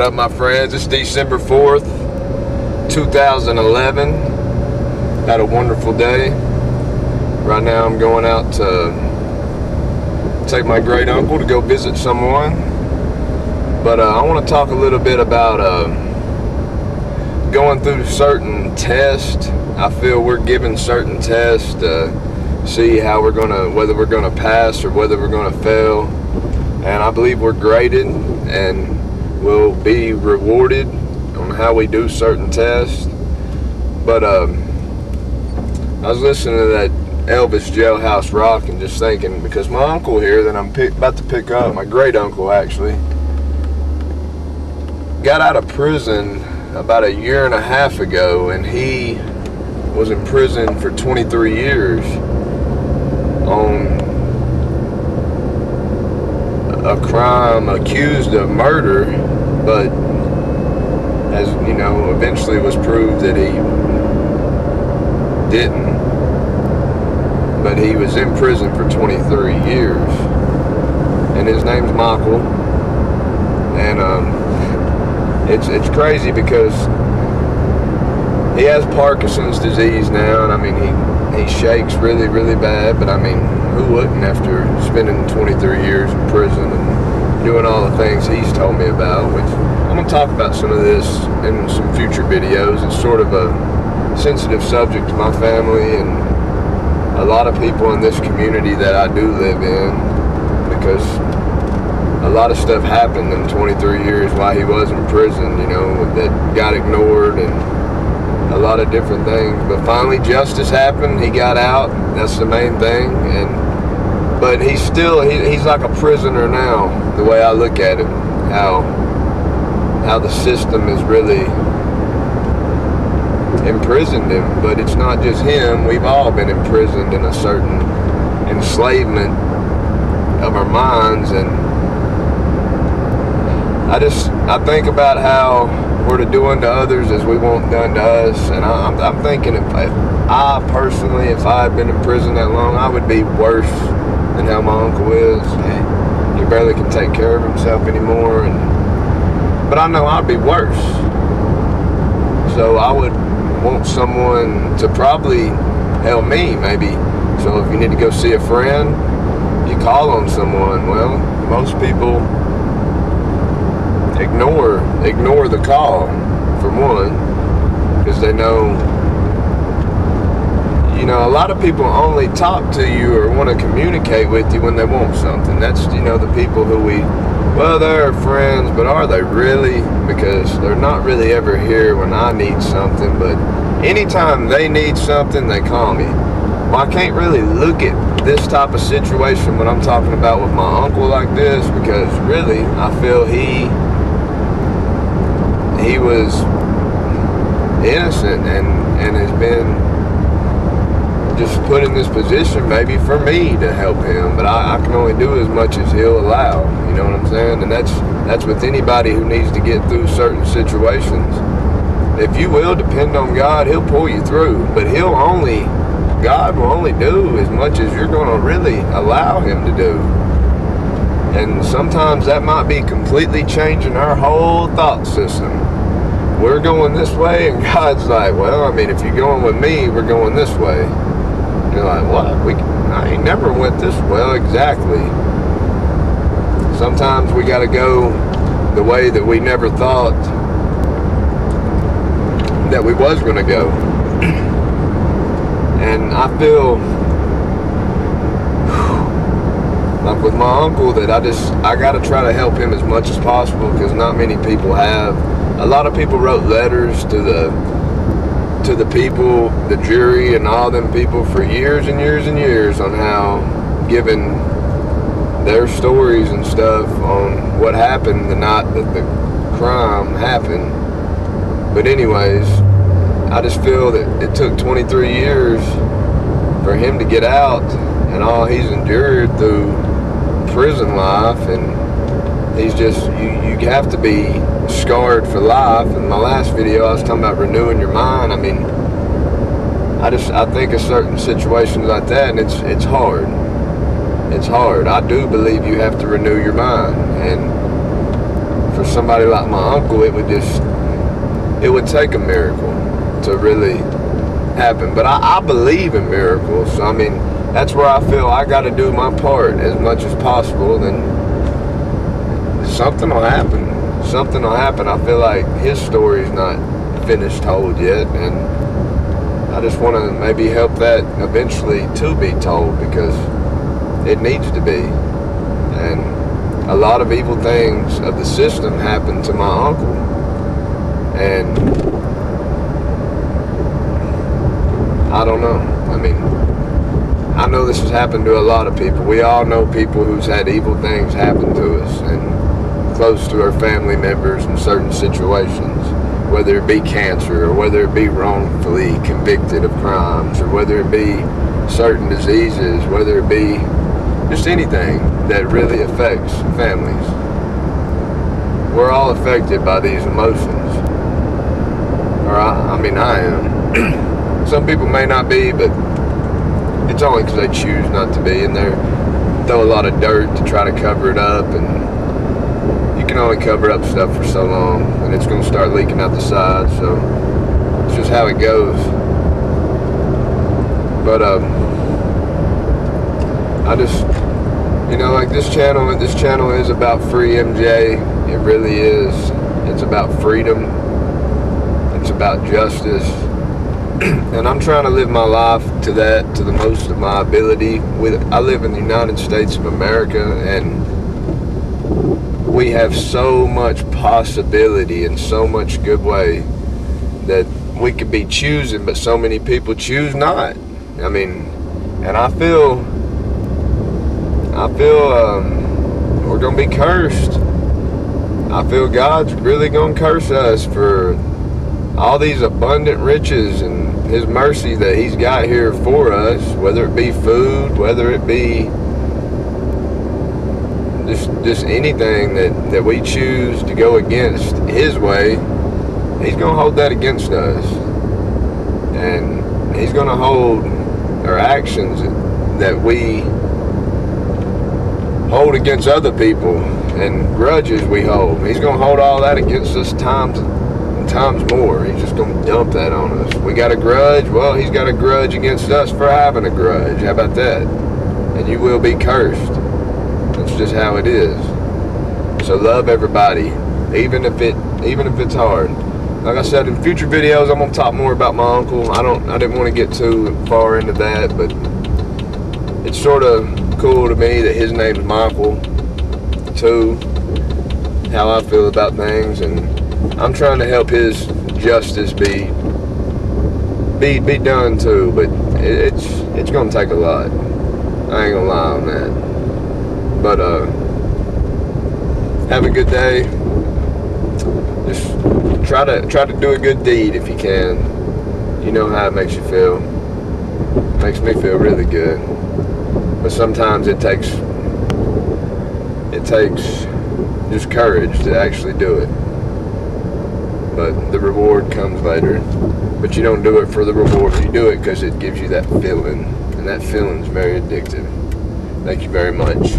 up, my friends? It's December 4th, 2011. Had a wonderful day. Right now I'm going out to take my great uncle to go visit someone. But I want to talk a little bit about going through certain tests. I feel we're given certain tests to see how whether we're gonna pass or whether we're gonna fail. And I believe we're graded and will be rewarded on how we do certain tests. But I was listening to that Elvis Jailhouse Rock and just thinking, because my uncle here that I'm about to pick up, my great uncle actually, got out of prison about a year and a half ago, and he was in prison for 23 years on a crime accused of murder, but as you know, eventually was proved that he didn't. But he was in prison for 23 years, and his name's Michael. And it's crazy because he has Parkinson's disease now, and I mean he shakes really, really bad. But I mean, who wouldn't after spending 23 years in prison and doing all the things he's told me about? Which I'm gonna talk about some of this in some future videos. It's sort of a sensitive subject to my family and a lot of people in this community that I do live in, because a lot of stuff happened in 23 years while he was in prison, you know, that got ignored and a lot of different things. But finally justice happened. He got out. That's the main thing. But he's like a prisoner now, the way I look at it. How the system is really imprisoned him. But it's not just him. We've all been imprisoned in a certain enslavement of our minds. And I think about how we're to do unto others as we want done to us. And I'm thinking if I had been in prison that long, I would be worse than how my uncle is. He barely can take care of himself anymore. But I know I'd be worse. So I would want someone to probably help me, maybe. So if you need to go see a friend, you call on someone. Well, most people ignore the call, for one, because they know, you know, a lot of people only talk to you or want to communicate with you when they want something. That's, you know, the people who they're friends, but are they really? Because they're not really ever here when I need something, but anytime they need something, they call me. Well, I can't really look at this type of situation when I'm talking about with my uncle like this, because really, I feel he was innocent and has been just put in this position maybe for me to help him, but I can only do as much as he'll allow, you know what I'm saying? And that's with anybody who needs to get through certain situations. If you will depend on God, he'll pull you through, but God will only do as much as you're going to really allow him to do. And sometimes that might be completely changing our whole thought system. We're going this way, and God's like, well, I mean, if you're going with me, we're going this way. You're like, what? I ain't never went this way. Well, exactly. Sometimes we got to go the way that we never thought that we was going to go. And I feel like with my uncle that I got to try to help him as much as possible, because not many people have. A lot of people wrote letters to the people, the jury, and all them people for years and years and years on how, giving their stories and stuff on what happened the night that the crime happened. But anyways, I just feel that it took 23 years for him to get out, and all he's endured through prison life, and he's just, you have to be scarred for life. In my last video I was talking about renewing your mind. I mean, I think of certain situations like that, and it's hard. It's hard. I do believe you have to renew your mind, and for somebody like my uncle, it would take a miracle to really happen. But I believe in miracles. So, I mean, that's where I feel I got to do my part as much as possible. Then something will happen. Something will happen. I feel like his story's not finished told yet, and I just want to maybe help that eventually to be told, because it needs to be. And a lot of evil things of the system happened to my uncle, and I don't know. I mean, I know this has happened to a lot of people. We all know people who's had evil things happen to us, and close to our family members in certain situations, whether it be cancer, or whether it be wrongfully convicted of crimes, or whether it be certain diseases, whether it be just anything that really affects families. We're all affected by these emotions. Or I mean, I am. Some people may not be, but it's only because they choose not to be, and they throw a lot of dirt to try to cover it up, and you can only cover up stuff for so long, and it's going to start leaking out the sides. So it's just how it goes. But I just, like this channel is about free MJ. It really is. It's about freedom. It's about justice. And I'm trying to live my life to the most of my ability. I live in the United States of America, and we have so much possibility and so much good way that we could be choosing, but so many people choose not. I mean, and I feel we're gonna be cursed. I feel God's really gonna curse us for all these abundant riches and His mercy that He's got here for us, whether it be food, whether it be just anything that we choose to go against His way. He's going to hold that against us, and He's going to hold our actions that we hold against other people and grudges we hold. He's going to hold all that against us times more. He's just going to dump that on us. We got a grudge. Well, He's got a grudge against us for having a grudge. How about that? And you will be cursed. That's just how it is. So love everybody, even if it's hard. Like I said, in future videos, I'm gonna talk more about my uncle. I didn't want to get too far into that, but it's sort of cool to me that his name's Michael too. How I feel about things, and I'm trying to help his justice be done too. But it's gonna take a lot. I ain't gonna lie on that. But have a good day. Just try to do a good deed if you can. You know how it makes you feel. It makes me feel really good. But sometimes it takes just courage to actually do it. But the reward comes later. But you don't do it for the reward. You do it because it gives you that feeling, and that feeling is very addictive. Thank you very much.